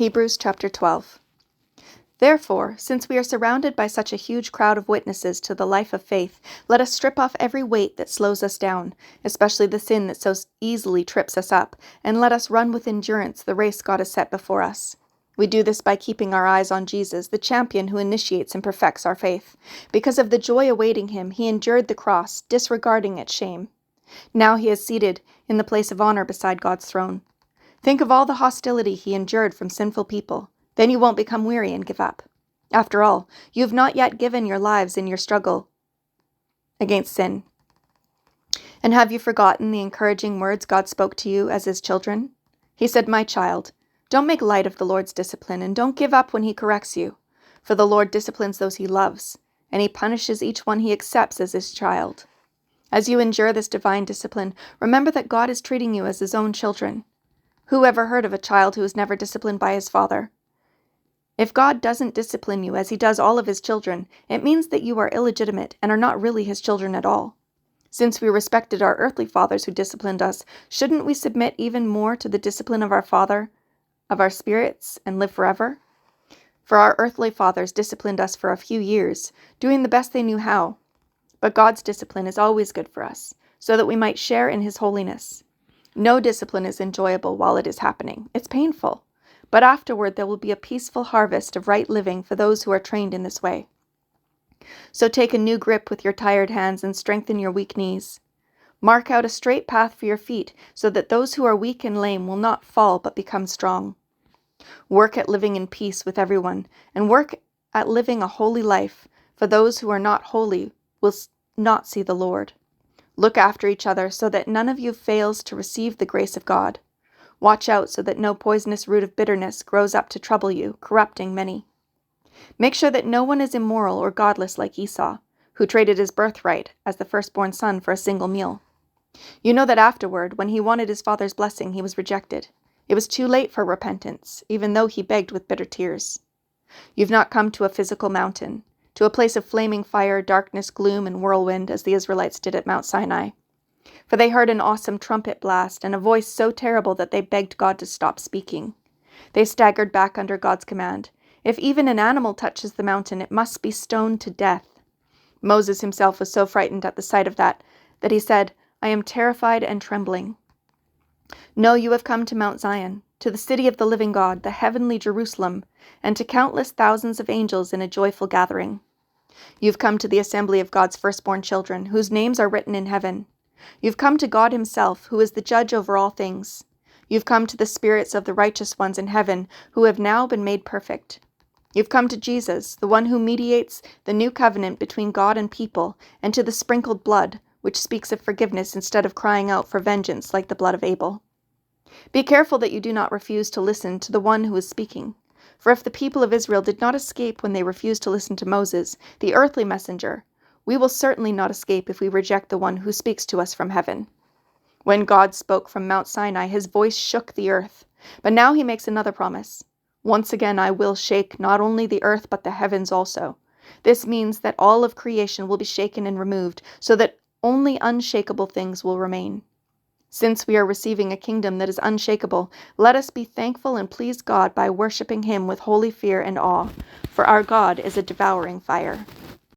Hebrews chapter 12. Therefore, since we are surrounded by such a huge crowd of witnesses to the life of faith, let us strip off every weight that slows us down, especially the sin that so easily trips us up, and let us run with endurance the race God has set before us. We do this by keeping our eyes on Jesus, the champion who initiates and perfects our faith. Because of the joy awaiting him, he endured the cross, disregarding its shame. Now he is seated in the place of honor beside God's throne. Think of all the hostility he endured from sinful people. Then you won't become weary and give up. After all, you have not yet given your lives in your struggle against sin. And have you forgotten the encouraging words God spoke to you as his children? He said, "My child, don't make light of the Lord's discipline, and don't give up when he corrects you. For the Lord disciplines those he loves, and he punishes each one he accepts as his child." As you endure this divine discipline, remember that God is treating you as his own children. Who ever heard of a child who was never disciplined by his father? If God doesn't discipline you as he does all of his children, it means that you are illegitimate and are not really his children at all. Since we respected our earthly fathers who disciplined us, shouldn't we submit even more to the discipline of our Father, of our spirits, and live forever? For our earthly fathers disciplined us for a few years, doing the best they knew how. But God's discipline is always good for us, so that we might share in his holiness. No discipline is enjoyable while it is happening. It's painful. But afterward there will be a peaceful harvest of right living for those who are trained in this way. So take a new grip with your tired hands and strengthen your weak knees. Mark out a straight path for your feet so that those who are weak and lame will not fall but become strong. Work at living in peace with everyone, and work at living a holy life, for those who are not holy will not see the Lord. Look after each other so that none of you fails to receive the grace of God. Watch out so that no poisonous root of bitterness grows up to trouble you, corrupting many. Make sure that no one is immoral or godless like Esau, who traded his birthright as the firstborn son for a single meal. You know that afterward, when he wanted his father's blessing, he was rejected. It was too late for repentance, even though he begged with bitter tears. You've not come to a physical mountain, to a place of flaming fire, darkness, gloom, and whirlwind, as the Israelites did at Mount Sinai. For they heard an awesome trumpet blast and a voice so terrible that they begged God to stop speaking. They staggered back under God's command. If even an animal touches the mountain, it must be stoned to death. Moses himself was so frightened at the sight of that he said, "I am terrified and trembling." No, you have come to Mount Zion, to the city of the living God, the heavenly Jerusalem, and to countless thousands of angels in a joyful gathering. You've come to the assembly of God's firstborn children, whose names are written in heaven. You've come to God himself, who is the judge over all things. You've come to the spirits of the righteous ones in heaven, who have now been made perfect. You've come to Jesus, the one who mediates the new covenant between God and people, and to the sprinkled blood, which speaks of forgiveness instead of crying out for vengeance like the blood of Abel. Be careful that you do not refuse to listen to the one who is speaking. For if the people of Israel did not escape when they refused to listen to Moses, the earthly messenger, we will certainly not escape if we reject the one who speaks to us from heaven. When God spoke from Mount Sinai, his voice shook the earth. But now he makes another promise. Once again I will shake not only the earth but the heavens also. This means that all of creation will be shaken and removed, so that only unshakable things will remain. Since we are receiving a kingdom that is unshakable, let us be thankful and please God by worshiping him with holy fear and awe, for our God is a devouring fire.